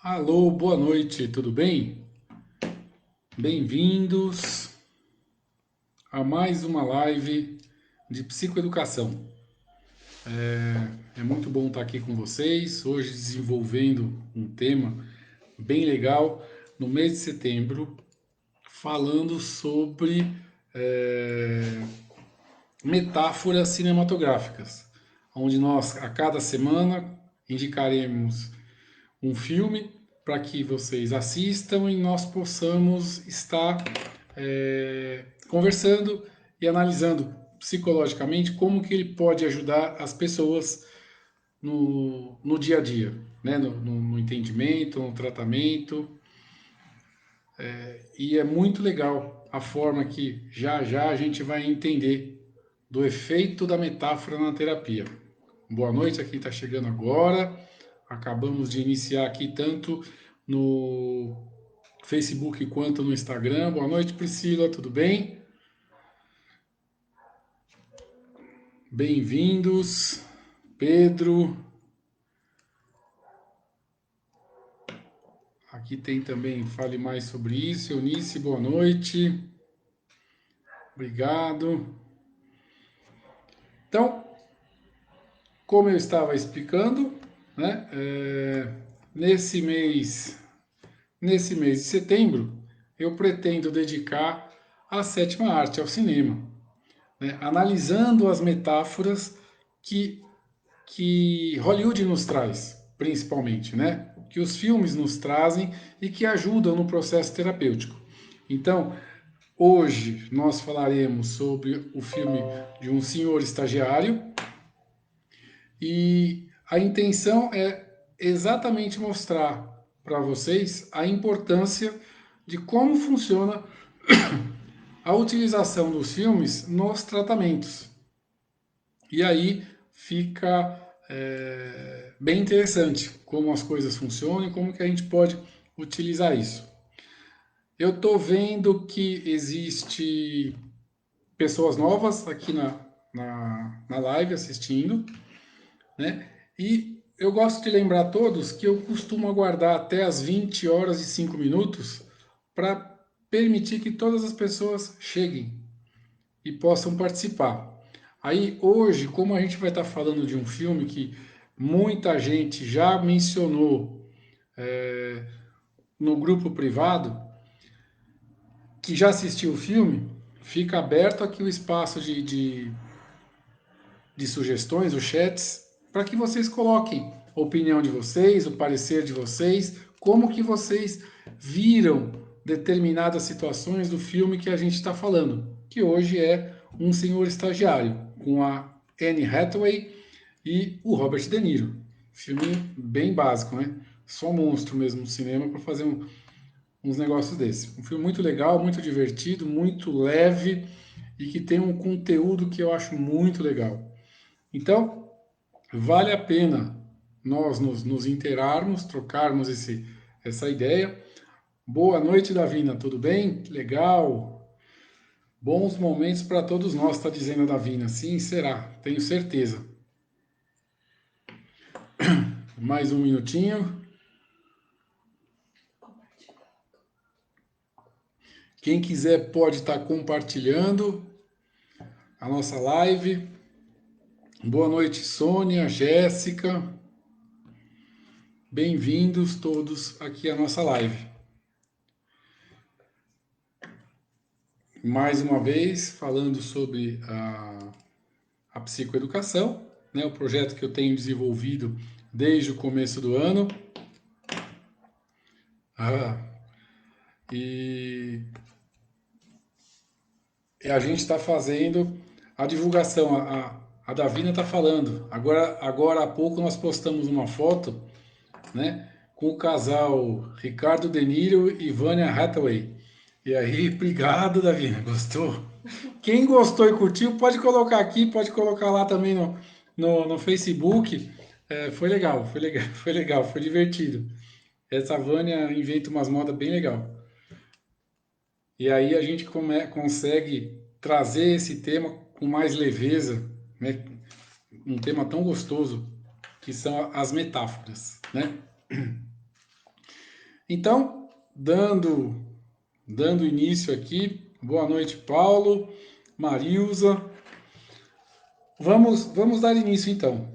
Alô, boa noite, tudo bem? Bem-vindos a mais uma live de psicoeducação. É muito bom estar aqui com vocês, hoje desenvolvendo um tema bem legal no mês de setembro, falando sobre é, metáforas cinematográficas, onde nós, a cada semana, indicaremos um filme para que vocês assistam e nós possamos estar conversando e analisando psicologicamente como que ele pode ajudar as pessoas no dia a dia, né? No entendimento, no tratamento. E é muito legal a forma que já já a gente vai entender do efeito da metáfora na terapia. Boa noite a quem está chegando agora. Acabamos de iniciar aqui tanto no Facebook quanto no Instagram. Boa noite, Priscila, tudo bem? Bem-vindos, Pedro. Aqui tem também Fale Mais sobre isso. Eunice, boa noite. Obrigado. Então, como eu estava explicando, né, nesse mês, nesse mês de setembro, eu pretendo dedicar a sétima arte, ao cinema, né, analisando as metáforas que, que Hollywood nos traz, principalmente, né, que os filmes nos trazem e que ajudam no processo terapêutico. Então, hoje nós falaremos sobre o filme de um senhor estagiário e a intenção é exatamente mostrar para vocês a importância de como funciona a utilização dos filmes nos tratamentos. E aí fica bem interessante como as coisas funcionam e como que a gente pode utilizar isso. Eu estou vendo que existe pessoas novas aqui na live assistindo, né? E eu gosto de lembrar a todos que eu costumo aguardar até as 20 horas e 5 minutos para permitir que todas as pessoas cheguem e possam participar. Aí hoje, como a gente vai estar falando de um filme que muita gente já mencionou no grupo privado, que já assistiu o filme, fica aberto aqui o espaço de sugestões, os chats, para que vocês coloquem a opinião de vocês, o parecer de vocês, como que vocês viram determinadas situações do filme que a gente está falando, que hoje é Um Senhor Estagiário, com a Anne Hathaway e o Robert De Niro. Filme bem básico, né? Só monstro mesmo no cinema para fazer uns negócios desses. Um filme muito legal, muito divertido, muito leve e que tem um conteúdo que eu acho muito legal. Então, vale a pena nós nos inteirarmos, trocarmos essa ideia. Boa noite, Davina, tudo bem? Legal. Bons momentos para todos nós, está dizendo a Davina. Sim, será, tenho certeza. Mais um minutinho. Quem quiser pode estar compartilhando a nossa live. Boa noite, Sônia, Jéssica. Bem-vindos todos aqui à nossa live. Mais uma vez, falando sobre a psicoeducação, né, o projeto que eu tenho desenvolvido desde o começo do ano. Ah, e a gente está fazendo a divulgação. A Davina está falando. Agora há pouco nós postamos uma foto, né, com o casal Ricardo De Niro e Vânia Hathaway. E aí, obrigado, Davina. Gostou? Quem gostou e curtiu, pode colocar aqui, pode colocar lá também no Facebook. Foi legal, foi legal, foi legal, foi divertido. Essa Vânia inventa umas modas bem legal. E aí a gente consegue trazer esse tema com mais leveza, né? Um tema tão gostoso que são as metáforas, né? Então, dando início aqui, boa noite, Paulo, Marilza. Vamos dar início então.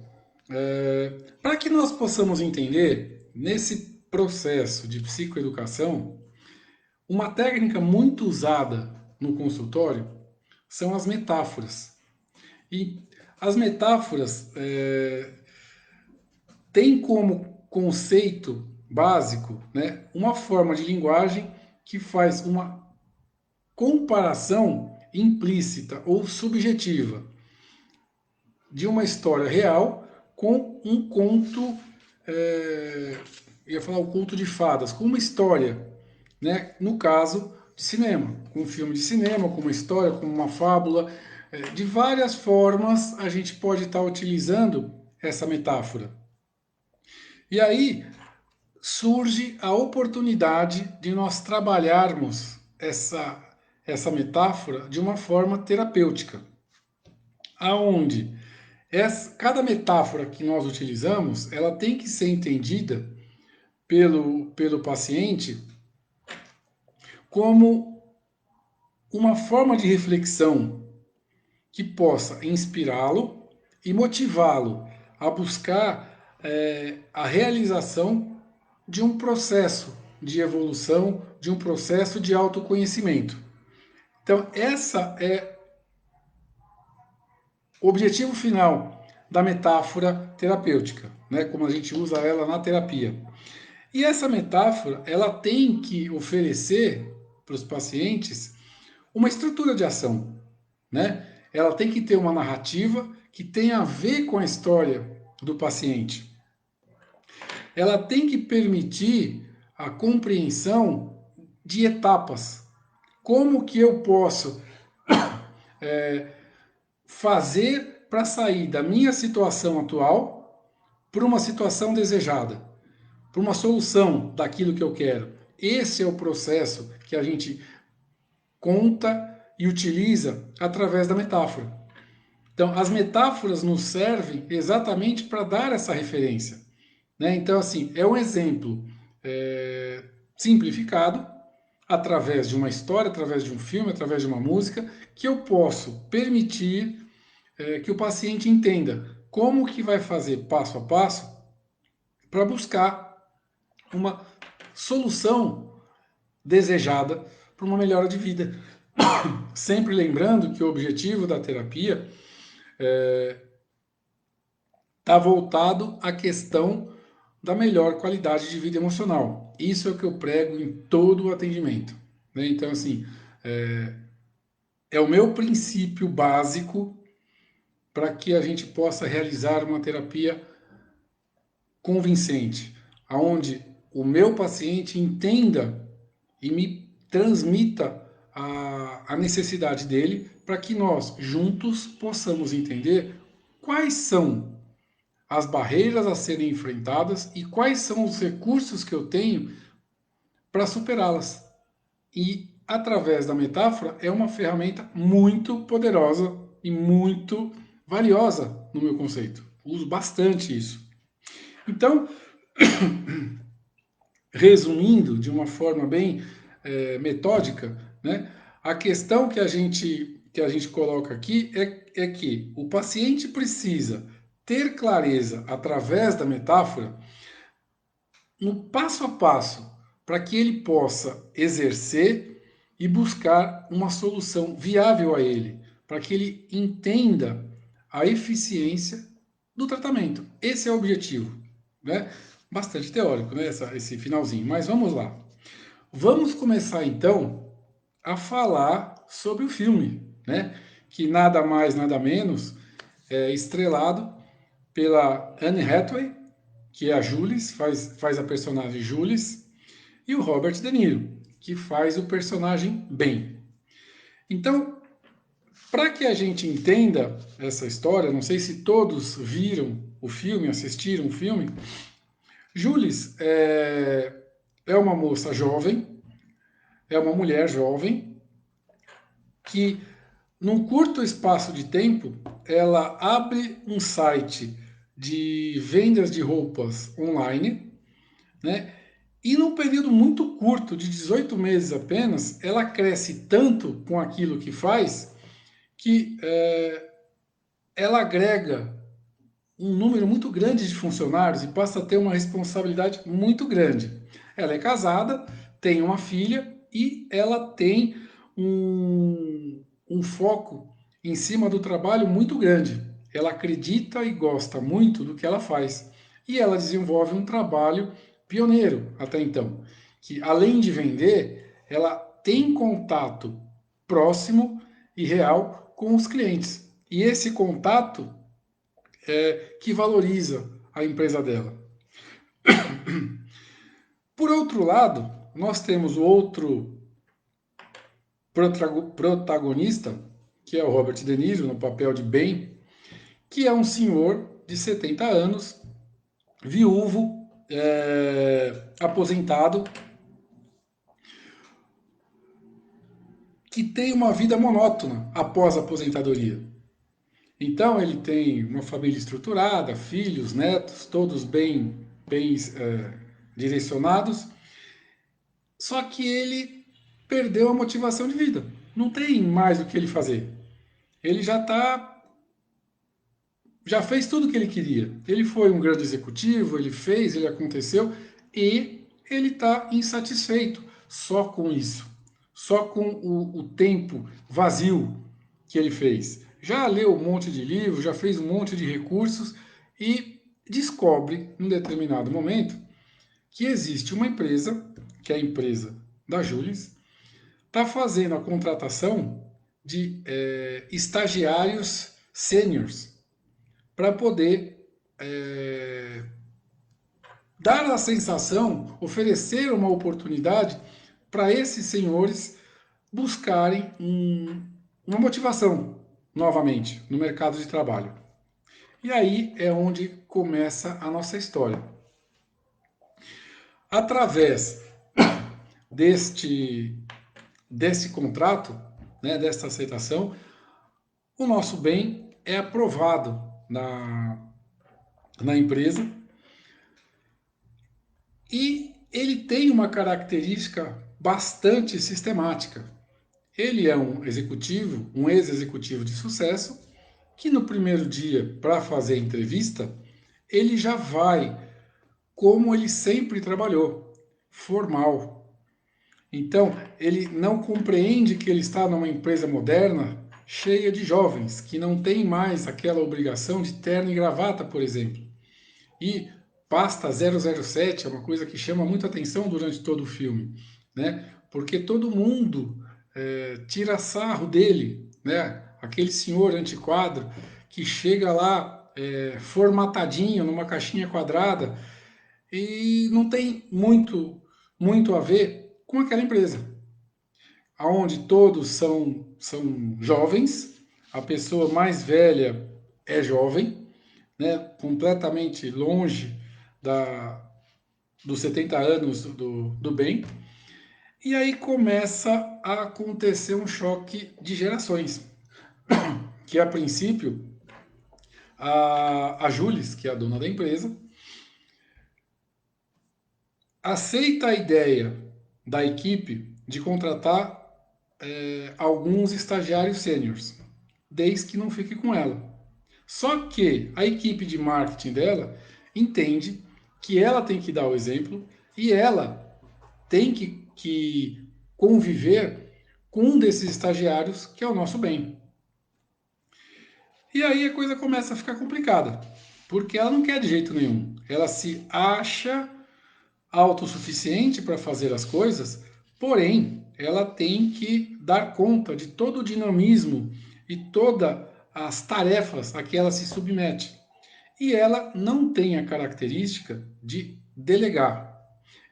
Para que nós possamos entender, nesse processo de psicoeducação, uma técnica muito usada no consultório são as metáforas. E as metáforas têm como conceito básico, né, uma forma de linguagem que faz uma comparação implícita ou subjetiva de uma história real com um conto, eu ia falar o conto de fadas, com uma história, né? No caso de cinema, com um filme de cinema, com uma história, com uma fábula. De várias formas a gente pode estar utilizando essa metáfora. E aí surge a oportunidade de nós trabalharmos essa metáfora de uma forma terapêutica, aonde cada metáfora que nós utilizamos, ela tem que ser entendida pelo paciente como uma forma de reflexão que possa inspirá-lo e motivá-lo a buscar a realização de um processo de evolução, de um processo de autoconhecimento. Então, essa é o objetivo final da metáfora terapêutica, né? Como a gente usa ela na terapia. E essa metáfora, ela tem que oferecer para os pacientes uma estrutura de ação, né? Ela tem que ter uma narrativa que tenha a ver com a história do paciente. Ela tem que permitir a compreensão de etapas. Como que eu posso fazer para sair da minha situação atual para uma situação desejada, para uma solução daquilo que eu quero. Esse é o processo que a gente conta e utiliza através da metáfora. Então, as metáforas nos servem exatamente para dar essa referência, né? Então, assim, é um exemplo simplificado, através de uma história, através de um filme, através de uma música, que eu posso permitir que o paciente entenda como que vai fazer passo a passo para buscar uma solução desejada para uma melhora de vida. Sempre lembrando que o objetivo da terapia está voltado à questão da melhor qualidade de vida emocional. Isso é o que eu prego em todo o atendimento, né? Então, assim, é o meu princípio básico para que a gente possa realizar uma terapia convincente, aonde o meu paciente entenda e me transmita a necessidade dele para que nós juntos possamos entender quais são as barreiras a serem enfrentadas e quais são os recursos que eu tenho para superá-las. E através da metáfora é uma ferramenta muito poderosa e muito valiosa no meu conceito. Uso bastante isso. Então, resumindo de uma forma bem metódica, né, a questão que a gente coloca aqui é que o paciente precisa ter clareza através da metáfora no passo a passo para que ele possa exercer e buscar uma solução viável a ele, para que ele entenda a eficiência do tratamento. Esse é o objetivo, né? Bastante teórico, né? Esse finalzinho. Mas vamos lá. Vamos começar então a falar sobre o filme, né? Que nada mais, nada menos é estrelado pela Anne Hathaway, que é a Jules, faz a personagem Jules, e o Robert De Niro, que faz o personagem Ben. Então, para que a gente entenda essa história, não sei se todos viram o filme, assistiram o filme, Jules é uma moça jovem, é uma mulher jovem, que num curto espaço de tempo, ela abre um site de vendas de roupas online, né? E num período muito curto, de 18 meses apenas, ela cresce tanto com aquilo que faz, que ela agrega um número muito grande de funcionários e passa a ter uma responsabilidade muito grande. Ela é casada, tem uma filha e ela tem um foco em cima do trabalho muito grande. Ela acredita e gosta muito do que ela faz. E ela desenvolve um trabalho pioneiro até então, que além de vender, ela tem contato próximo e real com os clientes. E esse contato que valoriza a empresa dela. Por outro lado, nós temos o outro protagonista, que é o Robert De Niro, no papel de Ben, que é um senhor de 70 anos, viúvo, aposentado, que tem uma vida monótona após a aposentadoria. Então ele tem uma família estruturada, filhos, netos, todos bem direcionados, só que ele perdeu a motivação de vida. Não tem mais o que ele fazer. Ele já fez tudo o que ele queria. Ele foi um grande executivo, ele fez, ele aconteceu e ele está insatisfeito só com isso, só com o tempo vazio que ele fez. Já leu um monte de livros, já fez um monte de recursos e descobre, num determinado momento, que existe uma empresa, que é a empresa da Julis, está fazendo a contratação de estagiários sêniors para poder dar a sensação, oferecer uma oportunidade para esses senhores buscarem uma motivação novamente no mercado de trabalho. E aí é onde começa a nossa história. Através deste contrato, né, desta aceitação, o nosso bem é aprovado na empresa e ele tem uma característica bastante sistemática. Ele é um executivo, um ex-executivo de sucesso, que no primeiro dia, para fazer a entrevista, ele já vai como ele sempre trabalhou, formal. Então, ele não compreende que ele está numa empresa moderna, cheia de jovens, que não tem mais aquela obrigação de terno e gravata, por exemplo. E pasta 007 é uma coisa que chama muita atenção durante todo o filme, né? Porque todo mundo tira sarro dele, né? Aquele senhor antiquadro que chega lá formatadinho numa caixinha quadrada e não tem muito a ver com aquela empresa, aonde todos são jovens, a pessoa mais velha é jovem, né? Completamente longe da, dos 70 anos do bem. E aí começa a acontecer um choque de gerações. Que a princípio, a Julis, que é a dona da empresa, aceita a ideia da equipe de contratar alguns estagiários sêniores, desde que não fique com ela. Só que a equipe de marketing dela entende que ela tem que dar o exemplo e ela tem que conviver com um desses estagiários que é o nosso bem. E aí a coisa começa a ficar complicada, porque ela não quer de jeito nenhum. Ela se acha autossuficiente para fazer as coisas, porém ela tem que dar conta de todo o dinamismo e todas as tarefas a que ela se submete. E ela não tem a característica de delegar.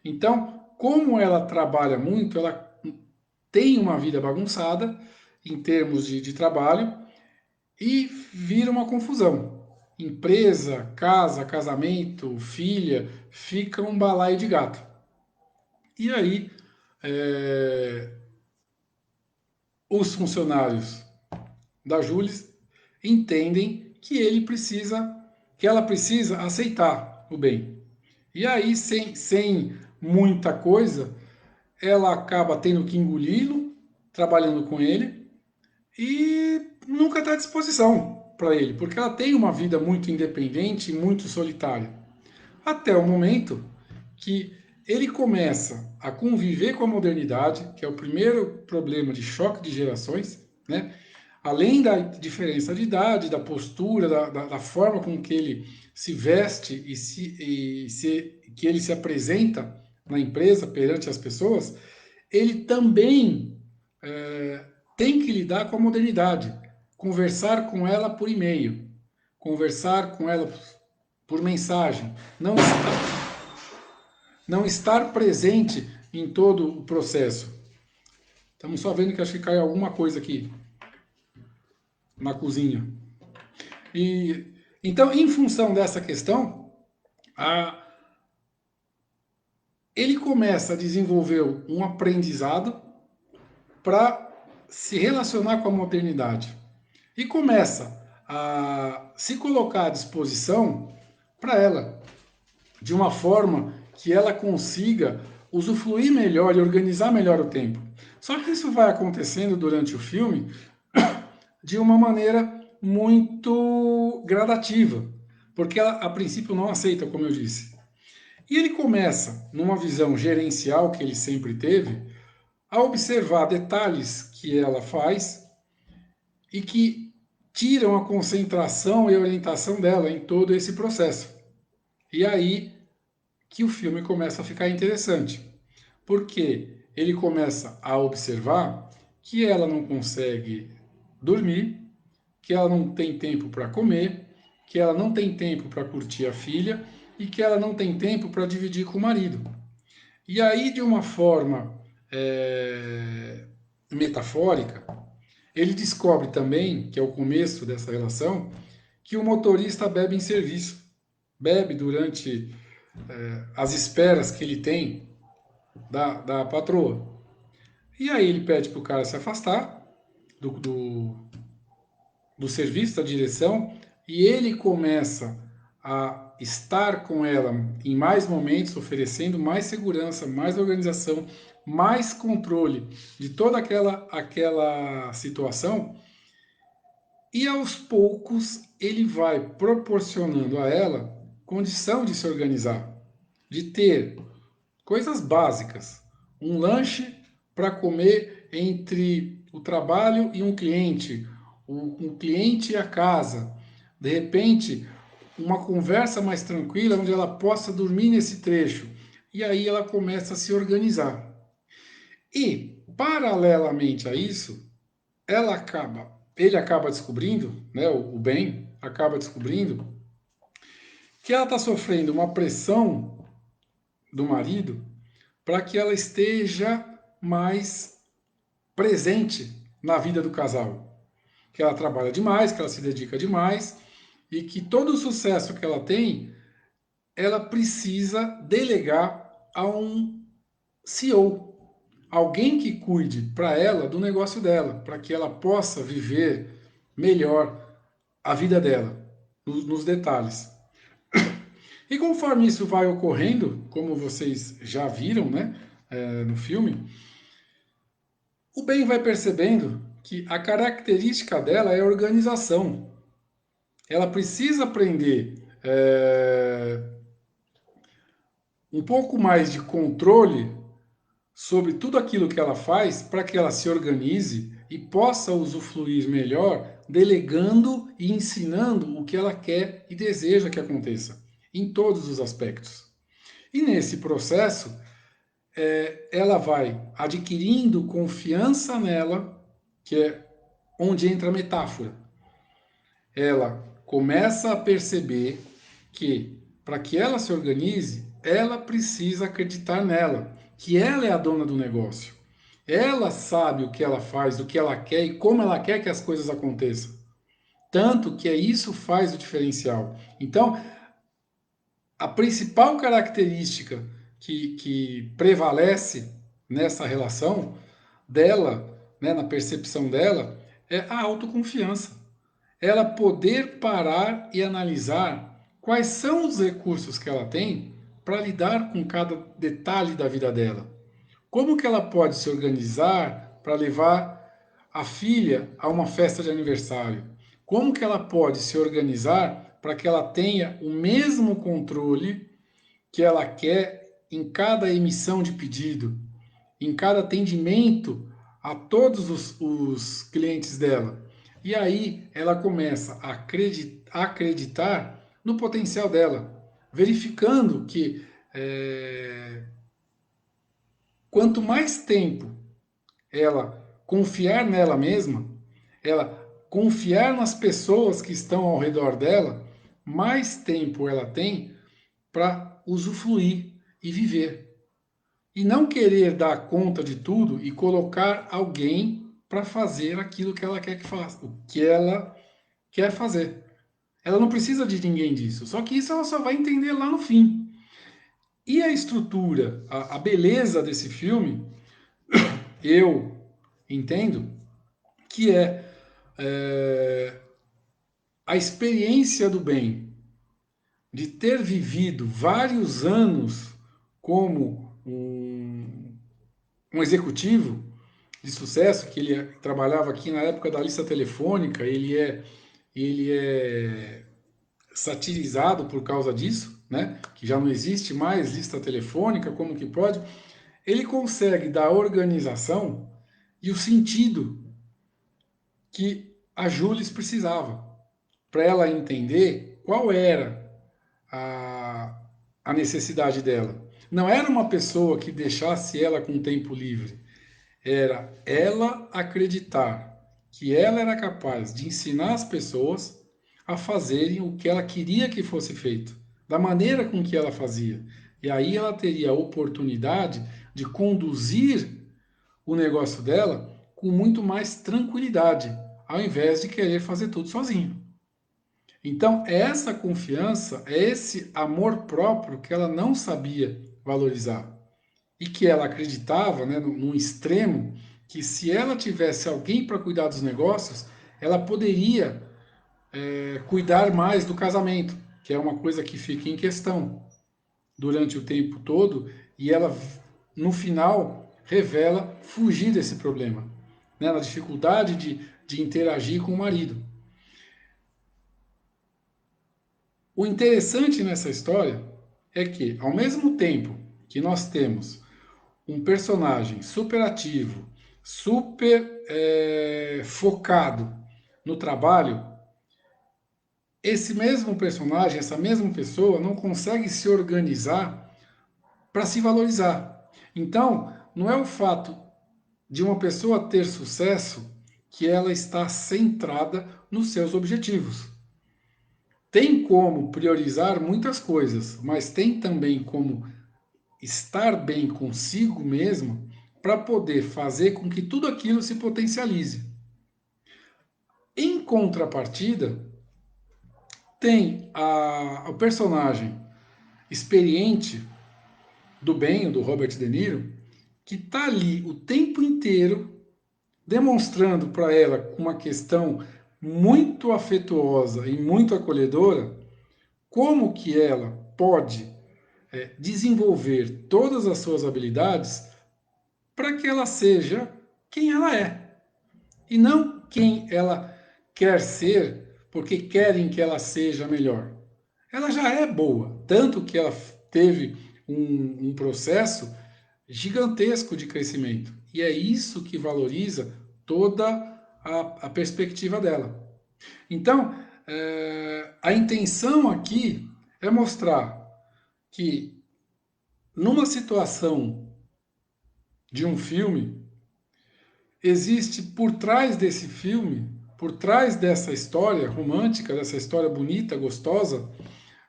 Então, como ela trabalha muito, ela tem uma vida bagunçada em termos de trabalho e vira uma confusão. Empresa, casa, casamento, filha, fica um balaio de gato. E aí, é, os funcionários da Jules entendem que ela precisa aceitar o bem. E aí, sem muita coisa, ela acaba tendo que engoli-lo, trabalhando com ele, e nunca está à disposição para ele, porque ela tem uma vida muito independente e muito solitária. Até o momento que ele começa a conviver com a modernidade, que é o primeiro problema de choque de gerações, né? Além da diferença de idade, da postura, da forma com que ele se veste que ele se apresenta na empresa perante as pessoas, ele também tem que lidar com a modernidade, conversar com ela por e-mail, conversar com ela por mensagem, não estar presente em todo o processo. Estamos só vendo que acho que caiu alguma coisa aqui na cozinha. E então, em função dessa questão, a, ele começa a desenvolver um aprendizado para se relacionar com a modernidade e começa a se colocar à disposição para ela, de uma forma que ela consiga usufruir melhor e organizar melhor o tempo. Só que isso vai acontecendo durante o filme de uma maneira muito gradativa, porque ela a princípio não aceita, como eu disse. E ele começa, numa visão gerencial que ele sempre teve, a observar detalhes que ela faz e que tiram a concentração e a orientação dela em todo esse processo. E aí que o filme começa a ficar interessante, porque ele começa a observar que ela não consegue dormir, que ela não tem tempo para comer, que ela não tem tempo para curtir a filha e que ela não tem tempo para dividir com o marido. E aí, de uma forma metafórica, ele descobre também, que é o começo dessa relação, que o motorista bebe em serviço. Bebe durante as esperas que ele tem da patroa. E aí ele pede para o cara se afastar do serviço, da direção, e ele começa a estar com ela em mais momentos, oferecendo mais segurança, mais organização, mais controle de toda aquela situação, e aos poucos ele vai proporcionando a ela condição de se organizar, de ter coisas básicas, um lanche para comer entre o trabalho e um cliente, um cliente e a casa. De repente, uma conversa mais tranquila onde ela possa dormir nesse trecho. E aí ela começa a se organizar. E, paralelamente a isso, ele acaba descobrindo, né, o Ben acaba descobrindo que ela está sofrendo uma pressão do marido para que ela esteja mais presente na vida do casal. Que ela trabalha demais, que ela se dedica demais e que todo o sucesso que ela tem, ela precisa delegar a um CEO, alguém que cuide para ela do negócio dela, para que ela possa viver melhor a vida dela, nos detalhes. E conforme isso vai ocorrendo, como vocês já viram, né, no filme, o Ben vai percebendo que a característica dela é a organização. Ela precisa aprender um pouco mais de controle sobre tudo aquilo que ela faz para que ela se organize e possa usufruir melhor, delegando e ensinando o que ela quer e deseja que aconteça, em todos os aspectos. E nesse processo, ela vai adquirindo confiança nela, que é onde entra a metáfora. Ela começa a perceber que, para que ela se organize, ela precisa acreditar nela, que ela é a dona do negócio. Ela sabe o que ela faz, o que ela quer e como ela quer que as coisas aconteçam. Tanto que isso faz o diferencial. Então, a principal característica que prevalece nessa relação dela, né, na percepção dela, é a autoconfiança. Ela poder parar e analisar quais são os recursos que ela tem para lidar com cada detalhe da vida dela? Como que ela pode se organizar para levar a filha a uma festa de aniversário? Como que ela pode se organizar para que ela tenha o mesmo controle que ela quer em cada emissão de pedido, em cada atendimento a todos os clientes dela? E aí ela começa a acreditar no potencial dela, verificando que quanto mais tempo ela confiar nela mesma, ela confiar nas pessoas que estão ao redor dela, mais tempo ela tem para usufruir e viver. E não querer dar conta de tudo e colocar alguém para fazer aquilo que ela quer que faça, o que ela quer fazer. Ela não precisa de ninguém disso. Só que isso ela só vai entender lá no fim. E a estrutura, a beleza desse filme, eu entendo que a experiência do bem, de ter vivido vários anos como um executivo de sucesso, que ele trabalhava aqui na época da lista telefônica, ele é satirizado por causa disso, né? Que já não existe mais lista telefônica, como que pode? Ele consegue dar a organização e o sentido que a Jules precisava, para ela entender qual era a necessidade dela. Não era uma pessoa que deixasse ela com tempo livre, era ela acreditar que ela era capaz de ensinar as pessoas a fazerem o que ela queria que fosse feito, da maneira com que ela fazia. E aí ela teria a oportunidade de conduzir o negócio dela com muito mais tranquilidade, ao invés de querer fazer tudo sozinho. Então, é essa confiança, é esse amor próprio que ela não sabia valorizar. E que ela acreditava, né, num extremo, que se ela tivesse alguém para cuidar dos negócios, ela poderia cuidar mais do casamento, que é uma coisa que fica em questão durante o tempo todo, e ela, no final, revela fugir desse problema, né, na dificuldade de interagir com o marido. O interessante nessa história é que, ao mesmo tempo que nós temos um personagem super ativo, super focado no trabalho, esse mesmo personagem, essa mesma pessoa, não consegue se organizar para se valorizar. Então, não é o fato de uma pessoa ter sucesso que ela está centrada nos seus objetivos. Tem como priorizar muitas coisas, mas tem também como estar bem consigo mesmo para poder fazer com que tudo aquilo se potencialize. Em contrapartida, tem o personagem experiente do bem, do Robert De Niro, que está ali o tempo inteiro demonstrando para ela uma questão muito afetuosa e muito acolhedora como que ela pode desenvolver todas as suas habilidades para que ela seja quem ela é e não quem ela quer ser porque querem que ela seja melhor. Ela já é boa, tanto que ela teve um processo gigantesco de crescimento. E é isso que valoriza toda a perspectiva dela. Então, a intenção aqui é mostrar que numa situação de um filme, existe por trás desse filme, por trás dessa história romântica, dessa história bonita, gostosa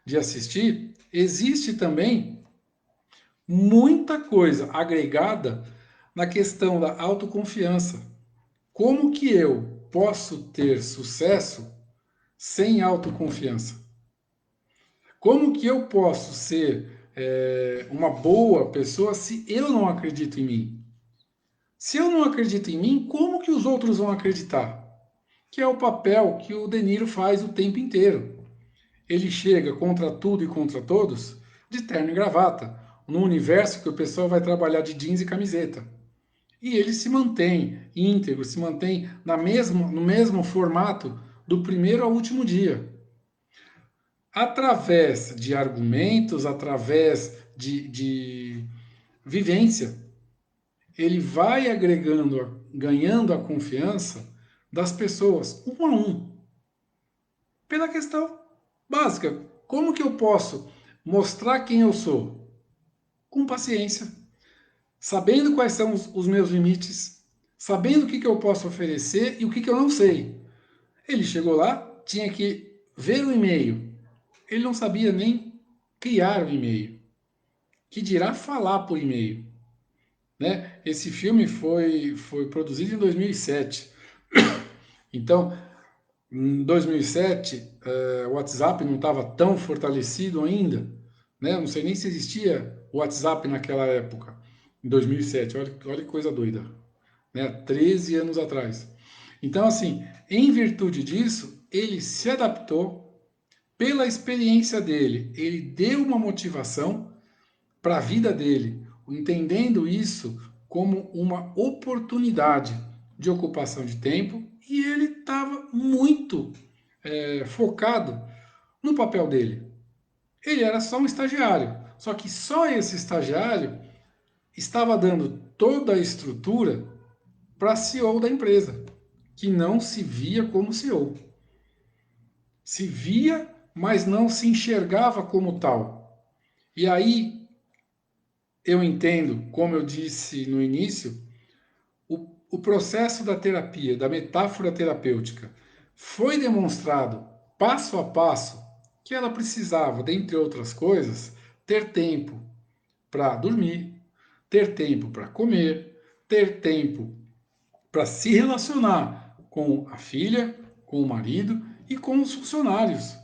de assistir, existe também muita coisa agregada na questão da autoconfiança. Como que eu posso ter sucesso sem autoconfiança? Como que eu posso ser uma boa pessoa se eu não acredito em mim? Se eu não acredito em mim, como que os outros vão acreditar? Que é o papel que o De Niro faz o tempo inteiro. Ele chega contra tudo e contra todos, de terno e gravata, num universo que o pessoal vai trabalhar de jeans e camiseta. E ele se mantém íntegro, se mantém no mesmo formato do primeiro ao último dia. Através de argumentos, através de vivência, ele vai agregando, ganhando a confiança das pessoas, um a um, pela questão básica. Como que eu posso mostrar quem eu sou? Com paciência, sabendo quais são os meus limites, sabendo o que eu posso oferecer e o que eu não sei. Ele chegou lá, tinha que ver o e-mail. Ele não sabia nem criar o e-mail, que dirá falar por e-mail. Né? Esse filme foi produzido em 2007. Então, em 2007, o WhatsApp não estava tão fortalecido ainda. Né? Não sei nem se existia o WhatsApp naquela época, em 2007. Olha que coisa doida. Né? 13 anos atrás. Então, assim, em virtude disso, ele se adaptou pela experiência dele. Ele deu uma motivação para a vida dele, entendendo isso como uma oportunidade de ocupação de tempo, e ele estava muito focado no papel dele. Ele era só um estagiário, só que só esse estagiário estava dando toda a estrutura para CEO da empresa, que não se via como CEO. Se via, mas não se enxergava como tal. E aí eu entendo, como eu disse no início, o processo da terapia, da metáfora terapêutica, foi demonstrado passo a passo que ela precisava, dentre outras coisas, ter tempo para dormir, ter tempo para comer, ter tempo para se relacionar com a filha, com o marido e com os funcionários.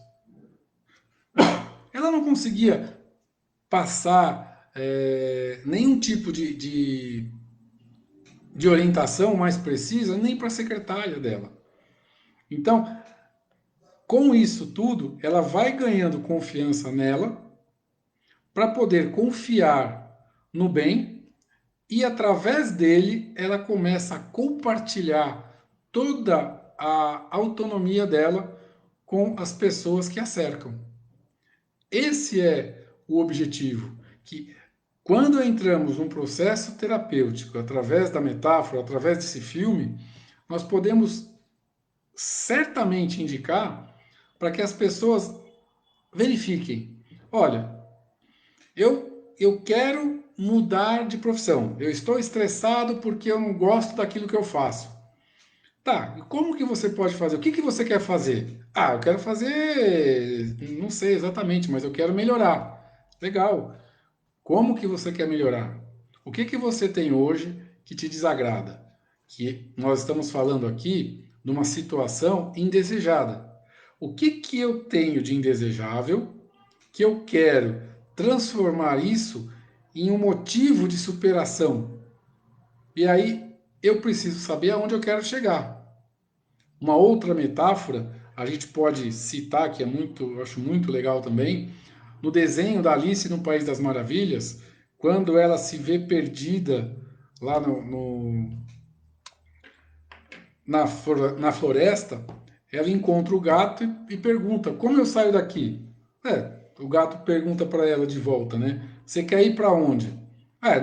Ela não conseguia passar nenhum tipo de orientação mais precisa nem para a secretária dela. Então, com isso tudo, ela vai ganhando confiança nela para poder confiar no bem e através dele ela começa a compartilhar toda a autonomia dela com as pessoas que a cercam. Esse é o objetivo, que quando entramos num processo terapêutico, através da metáfora, através desse filme, nós podemos certamente indicar para que as pessoas verifiquem. Olha, eu quero mudar de profissão. Eu estou estressado porque eu não gosto daquilo que eu faço. Tá, e como que você pode fazer? O que que você quer fazer? Ah, eu quero fazer, não sei exatamente, mas eu quero melhorar. Legal. Como que você quer melhorar? O que que você tem hoje que te desagrada? Que nós estamos falando aqui de uma situação indesejada. O que que eu tenho de indesejável que eu quero transformar isso em um motivo de superação? E aí eu preciso saber aonde eu quero chegar. Uma outra metáfora a gente pode citar que é muito, eu acho muito legal também, no desenho da Alice no País das Maravilhas, quando ela se vê perdida lá na floresta, ela encontra o gato e pergunta: como eu saio daqui? O gato pergunta para ela de volta, né? Você quer ir para onde?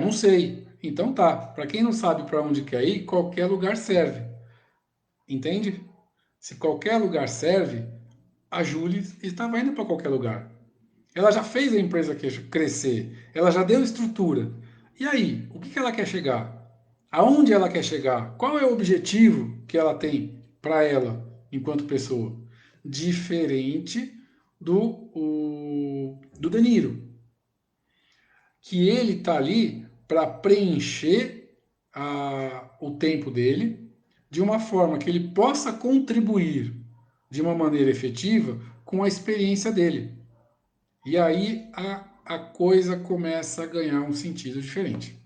Não sei. Então tá. Para quem não sabe para onde quer ir, qualquer lugar serve. Entende? Se qualquer lugar serve, a Julie estava indo para qualquer lugar. Ela já fez a empresa crescer, ela já deu estrutura. E aí, o que ela quer chegar? Aonde ela quer chegar? Qual é o objetivo que ela tem para ela enquanto pessoa? Diferente do De Niro, que ele está ali para preencher o tempo dele de uma forma que ele possa contribuir de uma maneira efetiva com a experiência dele. E aí a coisa começa a ganhar um sentido diferente.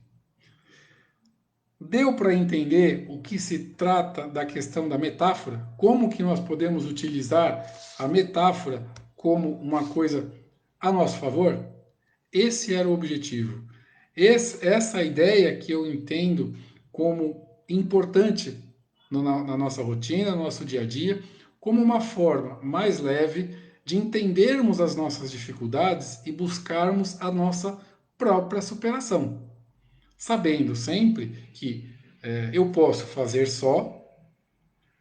Deu para entender o que se trata da questão da metáfora? Como que nós podemos utilizar a metáfora como uma coisa a nosso favor? Esse era o objetivo. Essa ideia que eu entendo como importante na nossa rotina, no nosso dia a dia, como uma forma mais leve de entendermos as nossas dificuldades e buscarmos a nossa própria superação. Sabendo sempre que eu posso fazer só,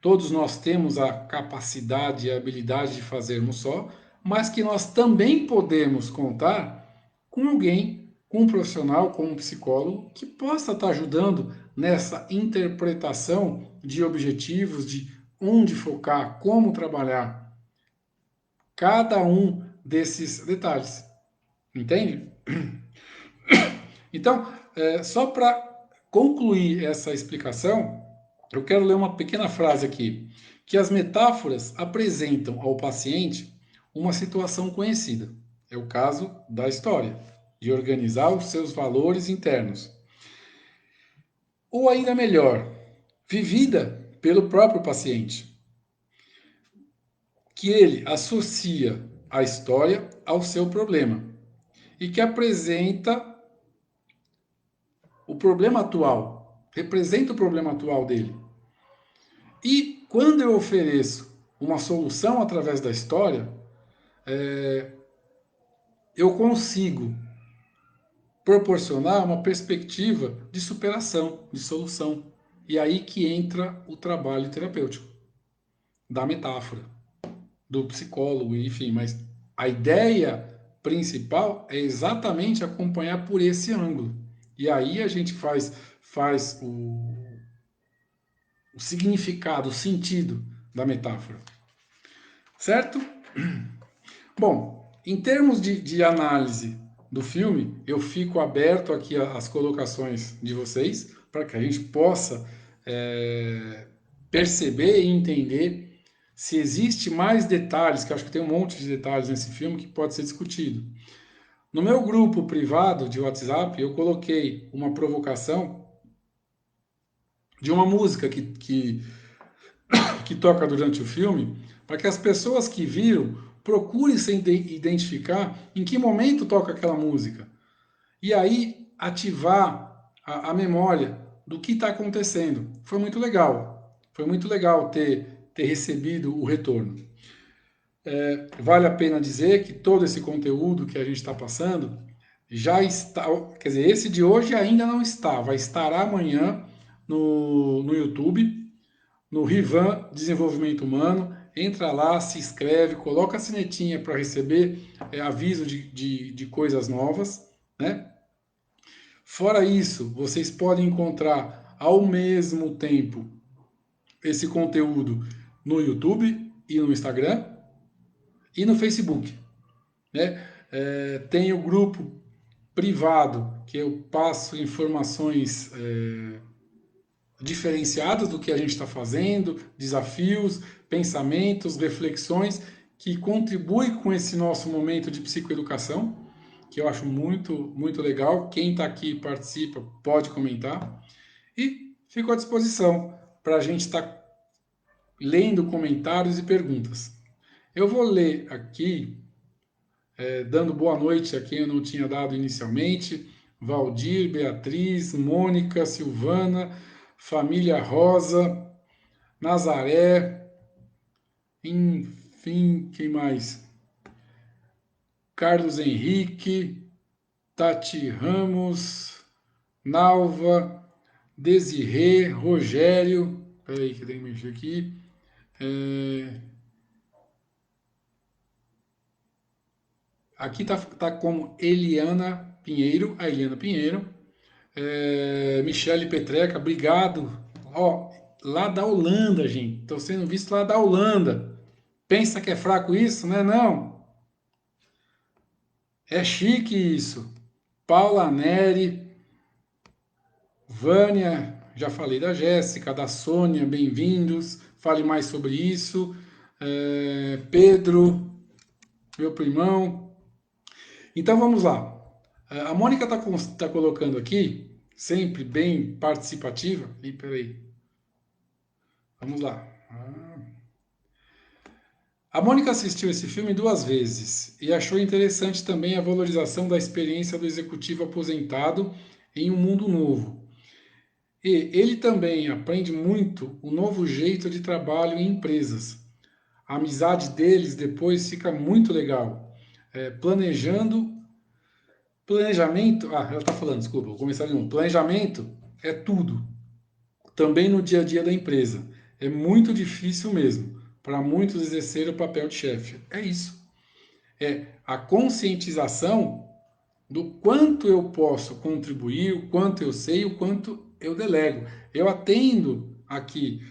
todos nós temos a capacidade e a habilidade de fazermos só, mas que nós também podemos contar com alguém, com um profissional, com um psicólogo, que possa estar ajudando nessa interpretação de objetivos, de onde focar, como trabalhar cada um desses detalhes. Entende? Então, só para concluir essa explicação, eu quero ler uma pequena frase aqui, que as metáforas apresentam ao paciente uma situação conhecida. É o caso da história, de organizar os seus valores internos. Ou ainda melhor, vivida pelo próprio paciente, que ele associa a história ao seu problema e que apresenta o problema atual, representa o problema atual dele. E quando eu ofereço uma solução através da história, eu consigo proporcionar uma perspectiva de superação, de solução. E aí que entra o trabalho terapêutico, da metáfora, do psicólogo, enfim, mas a ideia principal é exatamente acompanhar por esse ângulo. E aí a gente faz o significado, o sentido da metáfora. Certo? Bom, em termos de análise do filme, eu fico aberto aqui às colocações de vocês, para que a gente possa perceber e entender se existe mais detalhes, que eu acho que tem um monte de detalhes nesse filme que pode ser discutido. No meu grupo privado de WhatsApp, eu coloquei uma provocação de uma música que toca durante o filme, para que as pessoas que viram procurem se identificar em que momento toca aquela música. E aí ativar a memória do que está acontecendo. Foi muito legal. Foi muito legal ter recebido o retorno. Vale a pena dizer que todo esse conteúdo que a gente está passando já está. Quer dizer, esse de hoje ainda não está, vai estar amanhã no YouTube, no Rivan Desenvolvimento Humano. Entra lá, se inscreve, coloca a sinetinha para receber aviso de coisas novas, né? Fora isso, vocês podem encontrar ao mesmo tempo esse conteúdo no YouTube e no Instagram e no Facebook, né? Tem o grupo privado que eu passo informações diferenciadas do que a gente está fazendo, desafios, pensamentos, reflexões que contribuem com esse nosso momento de psicoeducação, que eu acho muito legal. Quem está aqui e participa pode comentar. E fico à disposição para a gente estar lendo comentários e perguntas. Eu vou ler aqui, dando boa noite a quem eu não tinha dado inicialmente: Valdir, Beatriz, Mônica, Silvana, família Rosa, Nazaré, enfim, quem mais? Carlos Henrique, Tati Ramos, Nalva, Desirê, Rogério. Peraí que eu tenho que mexer aqui. Aqui tá como Eliana Pinheiro, a Eliana Pinheiro. Michele Petreca, obrigado. Ó, lá da Holanda, gente. Estou sendo visto lá da Holanda. Pensa que é fraco isso, né? Não. É chique isso. Paula Neri, Vânia, já falei da Jéssica, da Sônia, bem-vindos. Fale mais sobre isso. Pedro, meu primão. Então vamos lá. A Mônica está colocando aqui, sempre bem participativa. E peraí. Vamos lá. A Mônica assistiu esse filme 2 vezes e achou interessante também a valorização da experiência do executivo aposentado em um mundo novo. E ele também aprende muito o novo jeito de trabalho em empresas. A amizade deles depois fica muito legal. Planejamento, ela está falando, desculpa, vou começar de novo. Planejamento é tudo, também no dia a dia da empresa. É muito difícil mesmo, para muitos exercer o papel de chefe. É isso. É a conscientização do quanto eu posso contribuir, o quanto eu sei, o quanto eu delego. Eu atendo aqui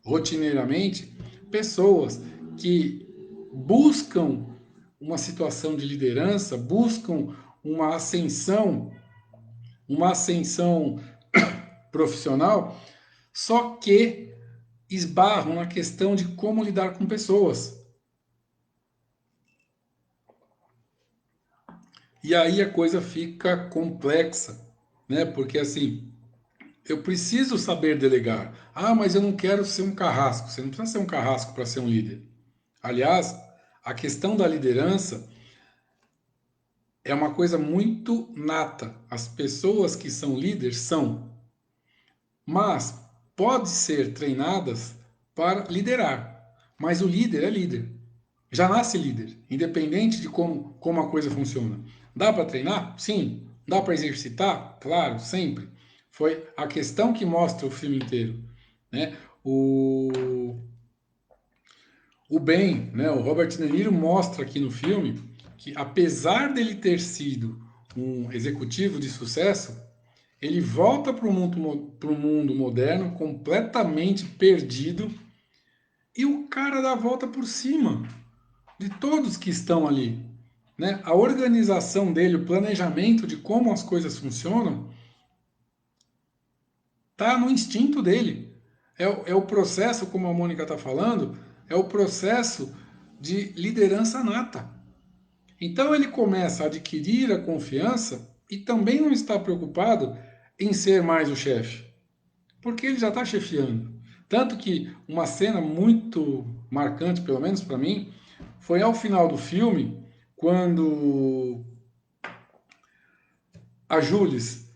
rotineiramente pessoas que buscam uma situação de liderança, buscam uma ascensão profissional, só que esbarram na questão de como lidar com pessoas. E aí a coisa fica complexa, né? Porque assim, eu preciso saber delegar. Ah, mas eu não quero ser um carrasco. Você não precisa ser um carrasco para ser um líder. Aliás, a questão da liderança é uma coisa muito nata. As pessoas que são líderes são, mas pode ser treinadas para liderar. Mas o líder é líder. Já nasce líder, independente de como a coisa funciona. Dá para treinar? Sim. Dá para exercitar? Claro, sempre. Foi a questão que mostra o filme inteiro, né? O Ben, né, o Robert De Niro mostra aqui no filme que apesar dele ter sido um executivo de sucesso, ele volta para o mundo moderno completamente perdido e o cara dá a volta por cima de todos que estão ali. Né? A organização dele, o planejamento de como as coisas funcionam, está no instinto dele. É o processo, como a Mônica está falando, é o processo de liderança nata. Então ele começa a adquirir a confiança e também não está preocupado em ser mais o chefe, porque ele já está chefiando. Tanto que uma cena muito marcante, pelo menos para mim, foi ao final do filme, quando a Jules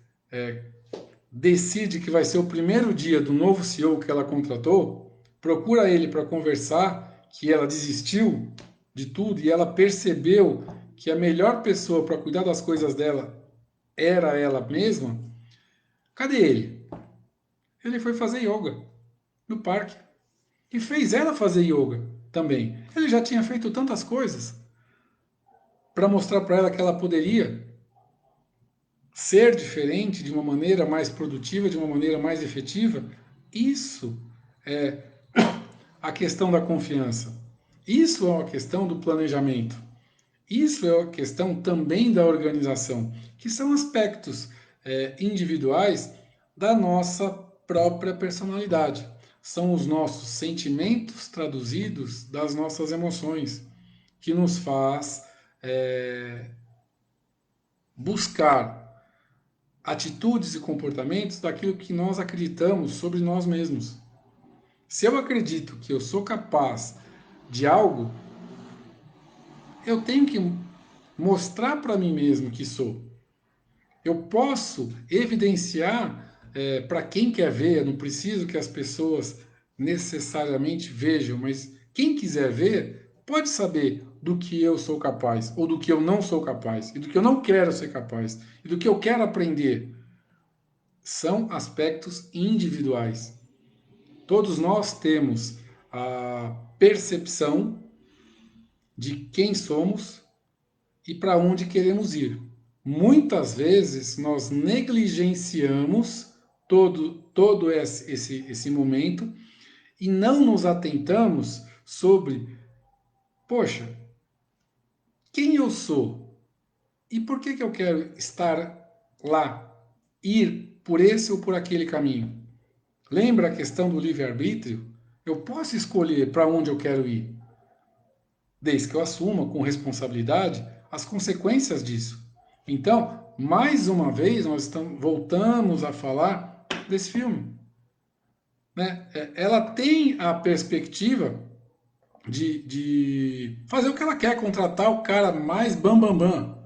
decide que vai ser o primeiro dia do novo CEO que ela contratou, procura ele para conversar, que ela desistiu de tudo e ela percebeu que a melhor pessoa para cuidar das coisas dela era ela mesma. Cadê ele? Ele foi fazer yoga no parque e fez ela fazer yoga também. Ele já tinha feito tantas coisas para mostrar para ela que ela poderia ser diferente de uma maneira mais produtiva, de uma maneira mais efetiva. Isso é a questão da confiança. Isso é uma questão do planejamento. Isso é uma questão também da organização, que são aspectos individuais da nossa própria personalidade. São os nossos sentimentos traduzidos das nossas emoções, que nos faz buscar atitudes e comportamentos daquilo que nós acreditamos sobre nós mesmos. Se eu acredito que eu sou capaz de algo, eu tenho que mostrar para mim mesmo que sou. Eu posso evidenciar para quem quer ver, eu não preciso que as pessoas necessariamente vejam, mas quem quiser ver pode saber do que eu sou capaz, ou do que eu não sou capaz, e do que eu não quero ser capaz, e do que eu quero aprender. São aspectos individuais. Todos nós temos a percepção de quem somos e para onde queremos ir. Muitas vezes nós negligenciamos todo esse momento e não nos atentamos sobre, poxa, quem eu sou e por que eu quero estar lá, ir por esse ou por aquele caminho. Lembra a questão do livre-arbítrio? Eu posso escolher para onde eu quero ir, desde que eu assuma com responsabilidade as consequências disso. Então, mais uma vez, voltamos a falar desse filme. Né? Ela tem a perspectiva de fazer o que ela quer, contratar o cara mais bam bam bam.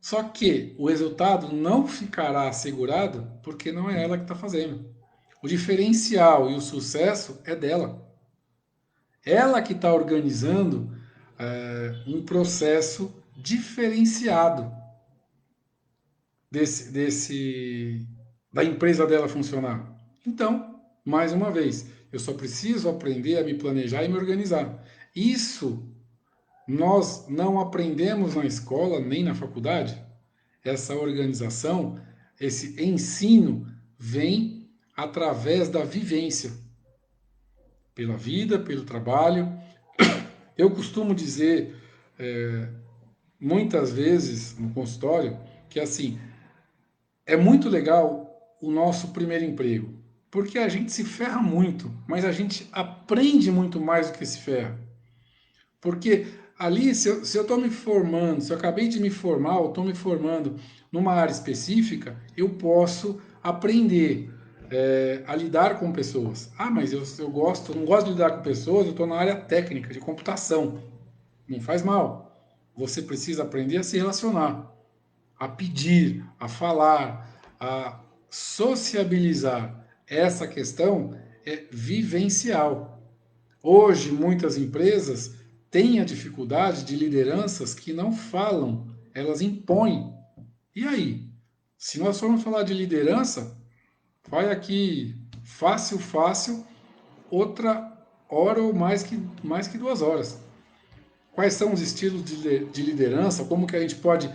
Só que o resultado não ficará assegurado porque não é ela que está fazendo. O diferencial e o sucesso é dela. Ela que está organizando um processo diferenciado da empresa dela funcionar. Então, mais uma vez, eu só preciso aprender a me planejar e me organizar. Isso nós não aprendemos na escola nem na faculdade. Essa organização, esse ensino vem através da vivência, pela vida, pelo trabalho. Eu costumo dizer muitas vezes no consultório que assim, é muito legal o nosso primeiro emprego, porque a gente se ferra muito, mas a gente aprende muito mais do que se ferra. Porque ali, se eu estou me formando, se eu acabei de me formar, ou estou me formando numa área específica, eu posso aprender a lidar com pessoas. Ah, mas eu gosto, não gosto de lidar com pessoas, eu estou na área técnica, de computação. Não faz mal. Você precisa aprender a se relacionar, a pedir, a falar, a sociabilizar. Essa questão é vivencial. Hoje, muitas empresas têm a dificuldade de lideranças que não falam, elas impõem. E aí? Se nós formos falar de liderança, vai aqui fácil, fácil, outra hora ou mais que 2 horas. Quais são os estilos de liderança? Como que a gente pode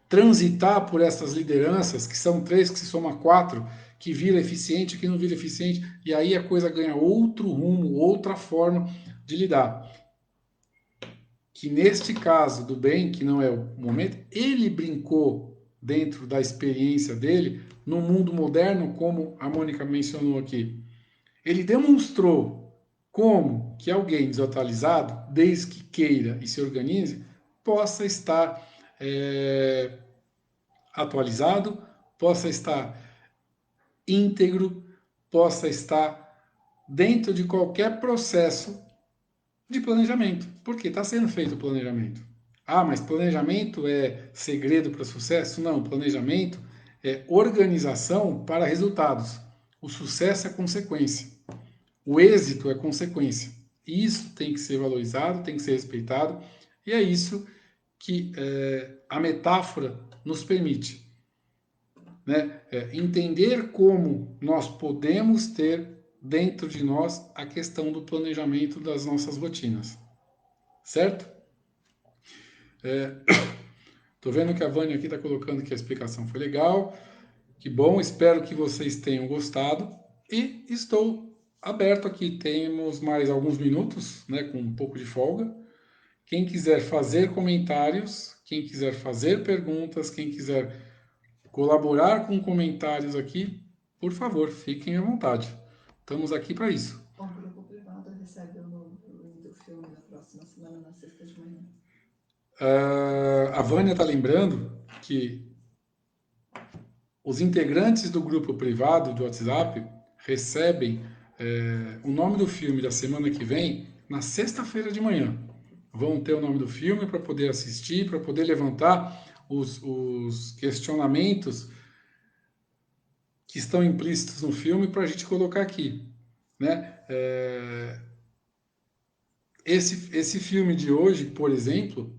transitar por essas lideranças, que são 3, que se soma 4, que vira eficiente, que não vira eficiente, e aí a coisa ganha outro rumo, outra forma de lidar. Que neste caso do bem, que não é o momento, ele brincou dentro da experiência dele no mundo moderno, como a Mônica mencionou aqui. Ele demonstrou como que alguém desatualizado, desde que queira e se organize, possa estar atualizado, possa estar íntegro, possa estar dentro de qualquer processo de planejamento, porque está sendo feito o planejamento. Ah, mas planejamento é segredo para sucesso? Não, planejamento é organização para resultados. O sucesso é consequência. O êxito é consequência. E isso tem que ser valorizado, tem que ser respeitado, e é isso que a metáfora nos permite. Né? Entender como nós podemos ter dentro de nós a questão do planejamento das nossas rotinas. Certo? Tô vendo que a Vânia aqui está colocando que a explicação foi legal. Que bom, espero que vocês tenham gostado. E estou aberto aqui. Temos mais alguns minutos, né, com um pouco de folga. Quem quiser fazer comentários, quem quiser fazer perguntas, quem quiser colaborar com comentários aqui, por favor, fiquem à vontade. Estamos aqui para isso. O grupo privado recebe o link do filme na próxima semana, na sexta de manhã. A Vânia está lembrando que os integrantes do grupo privado do WhatsApp recebem o nome do filme da semana que vem na sexta-feira de manhã. Vão ter o nome do filme para poder assistir, para poder levantar os questionamentos que estão implícitos no filme para a gente colocar aqui. Né? Esse filme de hoje, por exemplo,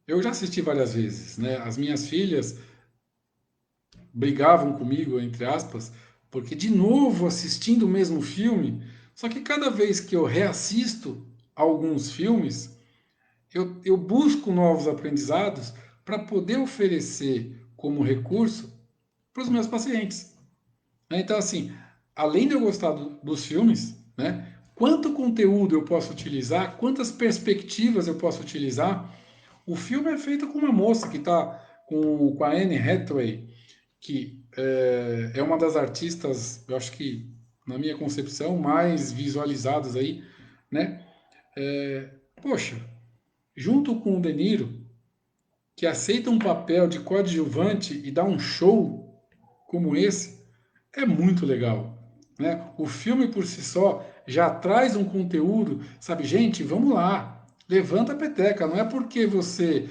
eu já assisti várias vezes. Né? As minhas filhas brigavam comigo, entre aspas, porque de novo assistindo o mesmo filme, só que cada vez que eu reassisto alguns filmes, eu busco novos aprendizados para poder oferecer como recurso para os meus pacientes. Então, assim, além de eu gostar dos filmes, né, quanto conteúdo eu posso utilizar, quantas perspectivas eu posso utilizar. O filme é feito com uma moça que está com a Anne Hathaway, que é uma das artistas, eu acho que, na minha concepção, mais visualizadas aí, né? Poxa, junto com o De Niro, que aceita um papel de coadjuvante e dá um show como esse, é muito legal. Né? O filme por si só já traz um conteúdo, sabe, gente, vamos lá, levanta a peteca, não é porque você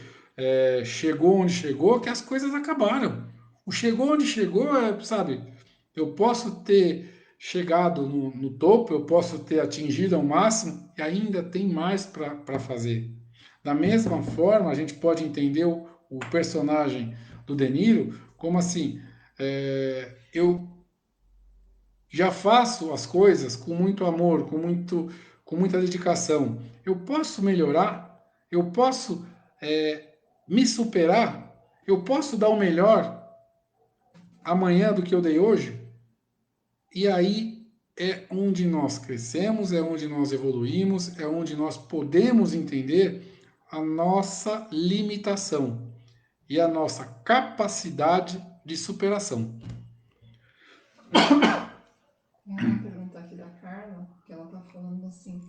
chegou onde chegou que as coisas acabaram. O chegou onde chegou, sabe, eu posso ter chegado no topo, eu posso ter atingido ao máximo e ainda tem mais para fazer. Da mesma forma, a gente pode entender o personagem do De Niro como assim, eu já faço as coisas com muito amor, com muita dedicação. Eu posso melhorar, eu posso me superar, eu posso dar o melhor amanhã do que eu dei hoje. E aí é onde nós crescemos, é onde nós evoluímos, é onde nós podemos entender a nossa limitação e a nossa capacidade de superação. Tem uma pergunta aqui da Carla, que ela está falando assim,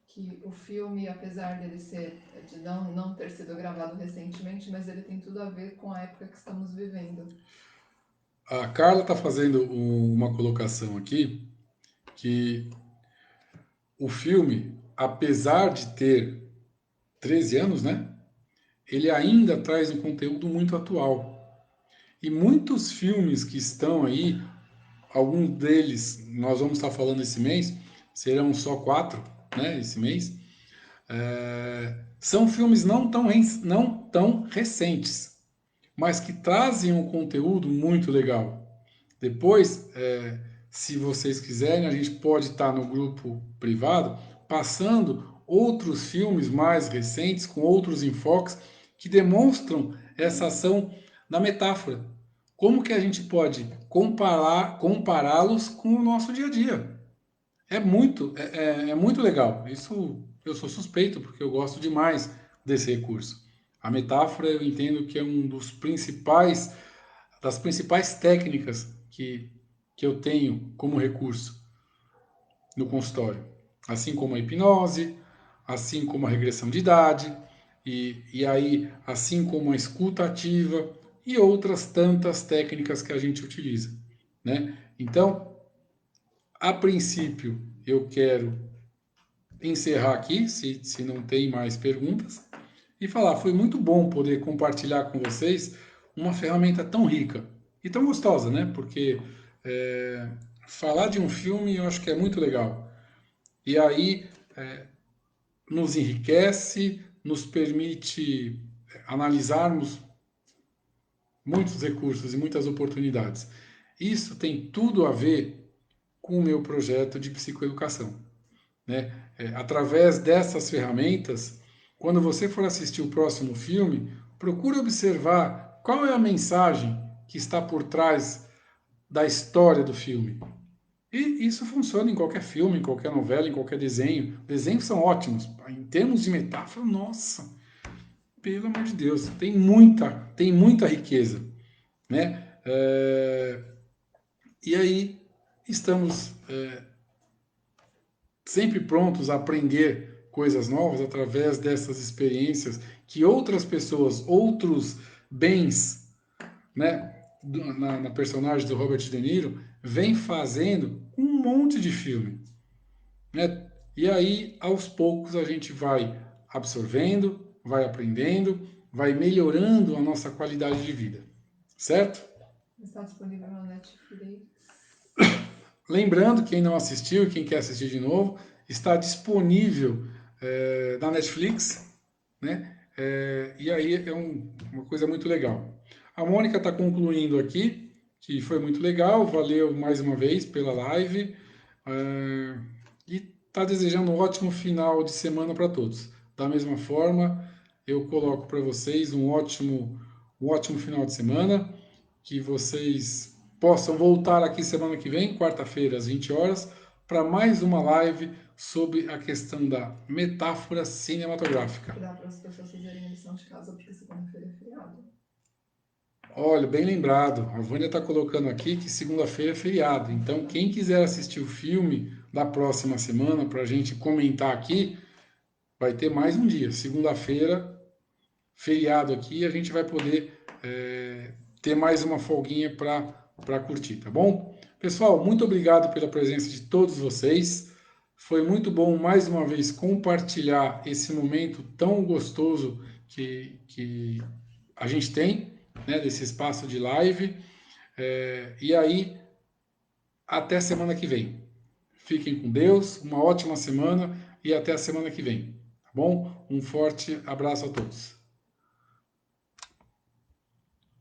que o filme, apesar dele de não ter sido gravado recentemente, mas ele tem tudo a ver com a época que estamos vivendo. A Carla está fazendo uma colocação aqui que o filme, apesar de ter 13 anos, né? Ele ainda traz um conteúdo muito atual. E muitos filmes que estão aí, alguns deles nós vamos estar falando esse mês, serão só 4, né? Esse mês. São filmes não tão recentes, mas que trazem um conteúdo muito legal. Depois, se vocês quiserem, a gente pode estar no grupo privado passando outros filmes mais recentes com outros enfoques que demonstram essa ação da metáfora. Como que a gente pode compará-los com o nosso dia a dia? É muito legal. Isso eu sou suspeito porque eu gosto demais desse recurso. A metáfora eu entendo que é um dos principais das principais técnicas que eu tenho como recurso no consultório. Assim como a hipnose, assim como a regressão de idade, e aí assim como a escuta ativa e outras tantas técnicas que a gente utiliza. Né? Então, a princípio, eu quero encerrar aqui, se não tem mais perguntas, e falar, foi muito bom poder compartilhar com vocês uma ferramenta tão rica e tão gostosa, né? Porque falar de um filme eu acho que é muito legal. E aí nos enriquece, nos permite analisarmos muitos recursos e muitas oportunidades. Isso tem tudo a ver com o meu projeto de psicoeducação. Né? Através dessas ferramentas, quando você for assistir o próximo filme, procure observar qual é a mensagem que está por trás da história do filme. E isso funciona em qualquer filme, em qualquer novela, em qualquer desenho. Desenhos são ótimos. Em termos de metáfora, nossa, pelo amor de Deus, tem muita riqueza. Né? E aí estamos sempre prontos a aprender coisas novas através dessas experiências que outras pessoas, outros bens, né, na personagem do Robert De Niro, vem fazendo um monte de filme. Né? E aí, aos poucos, a gente vai absorvendo, vai aprendendo, vai melhorando a nossa qualidade de vida. Certo? Está disponível na Netflix. Lembrando, quem não assistiu e quem quer assistir de novo, está disponível na Netflix, né? E aí é uma coisa muito legal. A Mônica está concluindo aqui, que foi muito legal, valeu mais uma vez pela live, e está desejando um ótimo final de semana para todos. Da mesma forma, eu coloco para vocês um ótimo final de semana, que vocês possam voltar aqui semana que vem, quarta-feira, às 20 horas, para mais uma live sobre a questão da metáfora cinematográfica. Dá para as pessoas fazerem a lição de casa, porque segunda-feira é feriado. Olha, bem lembrado, a Vânia está colocando aqui que segunda-feira é feriado. Então, quem quiser assistir o filme da próxima semana, para a gente comentar aqui, vai ter mais um dia. Segunda-feira, feriado aqui, a gente vai poder ter mais uma folguinha para curtir, tá bom? Pessoal, muito obrigado pela presença de todos vocês. Foi muito bom, mais uma vez, compartilhar esse momento tão gostoso que a gente tem, né, desse espaço de live. E aí, até semana que vem. Fiquem com Deus, uma ótima semana e até a semana que vem. Tá bom? Um forte abraço a todos.